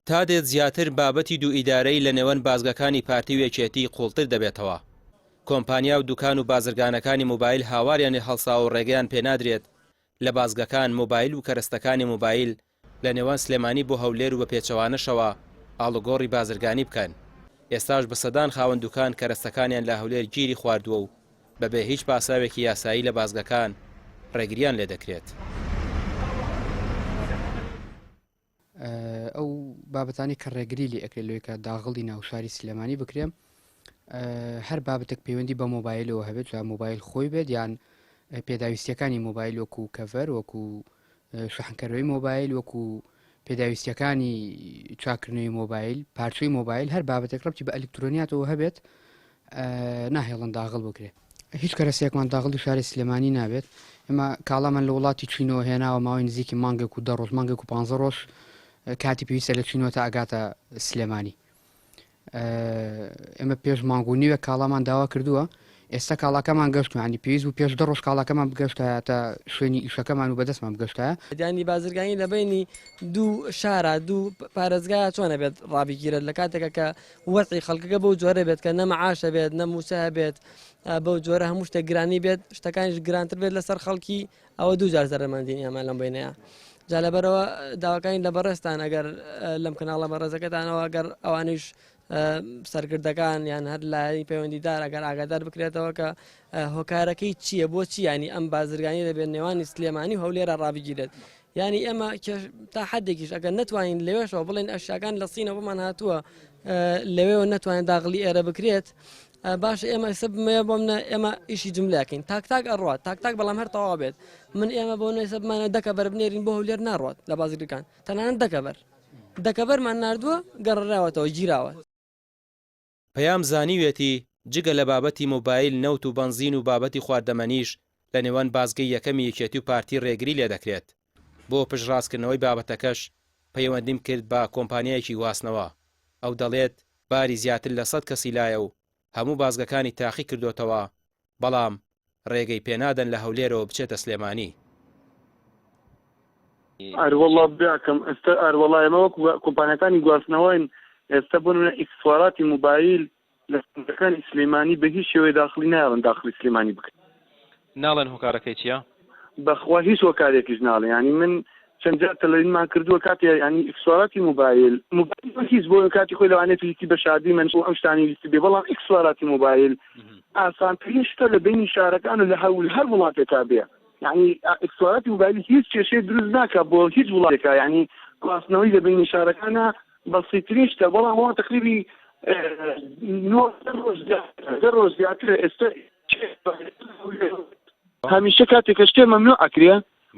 تا دێت زیاتر بابەتی دوو ئیدارەی لە نێوان بازگەکانی پارتی و یەکێتی قوڵتر دەبێتەوە. کۆمپانیا و دوکان و بازرگانەکانی موبایل هاواریان هەڵسا و ڕێگەیان پێنادرێت لە بازگەکان موبایل و کەرەستەکانی موبایل لە نێوان سلێمانی بۆ هەولێر و بە پێچەوانەشەوە ئاڵوگۆڕی بازرگانی بکەن. ئێستاش بە سەدان خاوەن دوکان کەرەستەکانیان لە هەولێر گیری خواردووە و بەبێ هیچ پاساوێکی یاسایی لە بازگەکان ڕێگریان لێ دەکرێت. ئەو بابەتانی کە ڕێگری لێ ئەکرێت لەوەی کە داغڵی ناوشاری سلێمانی بکرێم هەر بابەتێک پەیوەندی بە مۆبایلەوە هەبێت یا مۆبایل خۆی بێت یان پێداویستیەکانی مۆبایل وەکو کەڤەر وەکو شحنکەرەوەی مۆبایل وەکو پێداویستیەکانی چاکردنەوەی مۆبایل پارچەی مۆبایل هەر بابەتێک ڕەبتی بە ئەلکترۆنیاتەوە هەبێت ناهێڵن داغڵ بکرێت. هیچ کەرەسێکمان داغڵی شاری سلێمانی نابێت. ئێمە کاڵامان لە وڵاتی چینەوە هێناوە ماوەی نزیکی مانگێک و 10 ڕۆژ مانگێک و 15 ڕۆژ کاتی پێویستە لە چینەوە تا ئەگاتە سلێمانی. ئێمە پێش مانگ و نیوە کاڵامان داوا کردووە ئێستا کاڵاکەمان گەشتوانی پێویست و پێش 10 ڕۆژ کاڵاکەمان بگەشتە تا شوێنی ئیشەکەمان و بەدەستمان بگەشتە. دیانی بازرگانی لە بینی دوو شارە دوو پارێزگای چۆنە بێت ڕابگیرێت لە کاتێکە کە وەرتی خەڵکەکە بەو جۆرە بێت کە نەمەعاشە بێت نەموسە بێت بەو جۆرە هەموو شتێک گرانی بێت شتەکانیش گرانتر بێت لەسەر خەڵکی ئەوە دوو جار زەرمەندین ئێمە لەم بینەیە. جا لەبەرەوە داواکانی لە بەڕێستان ئەگەر لەم کەناڵە بەڕێزەکەتانەوە ئەگەر ئەوانیش سەرکردەکان یان هەر لای پەیوەندیدار ئەگەر ئاگادار بکرێتەوە کە هۆکارەکەی چییە بۆچی ینی ئەم بازرگانی دەبێت نێوانی سلێمانی و هەولێرە ڕابگیرێت. ینی ئێمە تا حدێکیش ئەگەر نتوانین لەوێشەوە بڵێن ئەشیاکان لە سینە بۆمان هاتووە لەوێەوە نتوانێت داغڵی ئێرە بکرێت باشە ئێمە سبمەیە بۆ منە ئێمە ئیشی جملەکەین تاک ئەڕات تاک بەڵام هەر تەواو بێت من ئێمە بۆ نوێ سبمانە دەکەبەر بنێرین بۆ هەولێر ناڕات لە بازرگەکان تەنانەت دەکەبەرمان نردووە گەڕراوەتەوە گیراوە. پەیام زانیوێتی جگە لە بابەتی مۆبایل نەوت و بەنزین و بابەتی خواردەمەنیش لە نێوان بازگەی یەکەمی یەکێتی و پارتی ڕێگری لێ دەکرێت. بۆ پشتڕاستکردنەوەی بابەتەکەش پەیوەندیم کرد بە کۆمپانیایەکی واستنەوە ئەو دەڵێت باری زیاتر لە 100 کەسی لایە و هەموو بازگەکانی تاقی کردوتەوە بەڵام ڕێگەی پێنادەن لە هەولێرەوە بچێتە سلێمانی. ئەروەڵا بیاکەم ئێستا ئەروەڵایەمەوە کۆمپانیەکانی گواستنەوەین ئێستا بۆ نمونە ئیکسوارەتی موبایل لە سندەکانی سلێمانی بە هیچ شێوەیە داخلی نایڵن داخلی سلێمانی بکەن. ناڵێن هۆکارەکەی چییە؟ بەخوا هیچ هۆکارێکیش ناڵێ ینی من چەند جار تەلەویزیۆنمان کردووە کاتی ینی ئیکسوارەتی موبایل هیچ بۆ کاتی خۆی لەوانێت پێویستی بە شادی من ئەم شتانی ویستی بێ بەڵام ئیکسوارەتی موبایل ئاسانترین شتە لە بینی شارەکان و لە هەر وڵاتێکا بێ. یعنی ئیکسوارەتی موبایل هیچ کێشەی دروست ناکات بۆ هیچ وڵاتێکا ینی گواستنەوەی لە بینی شارەکانە بەسیترین شتە بەڵام ئەوە تقریبی 9 ڕۆژ زیاترە ئێستا هەمیشە کاتێکە شتێ مەمنوع ئەکرێ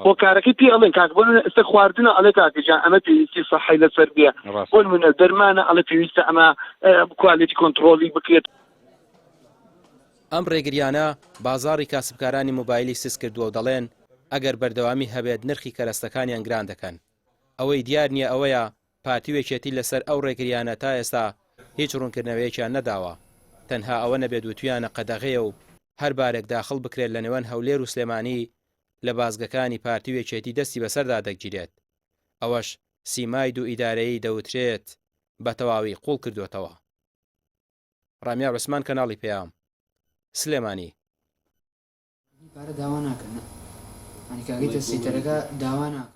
هۆکارەکەی پێ ئەڵێن کاکبوون ئێستا خواردنە ئەڵێ کاکەجان ئەمە پێویستی سەحەی لەسەر بێ بۆ نمونە دەرمانە ئەڵێ پێویستە ئەمە کوالیتی کۆنتڕۆلی بکرێت. ئەم ڕێگریانە بازاڕی کاسبکارانی موبایلی سس کردووە و دەڵێن ئەگەر بەردەوامی هەبێت نرخی کەرەستەکانیان گران دەکەن. ئەوەی دیار نییە ئەوەیە پارتی وێکێتی لەسەر ئەو ڕێگریانە تا ئێستا هیچ ڕوونکردنەوەیەکیان نەداوە تەنها ئەوە نەبێت وتویانە قەدەغەیە و هەر بارێک داخڵ بکرێت لە نێوان هەولێر و سلێمانی لە بازگەکانی پارتی وێکێتی دەستی بەسەردا دەگیرێت. ئەوەش سیمای دوو ئیدارەیەی دەوترێت بە تەواوی قوڵ کردوێتەوە. ڕامیا عوسمان کەناڵی پێام سلێمانی. داوا ناکەن ئەنی کاگەیتە سیتەرەکە داوا ناکەن.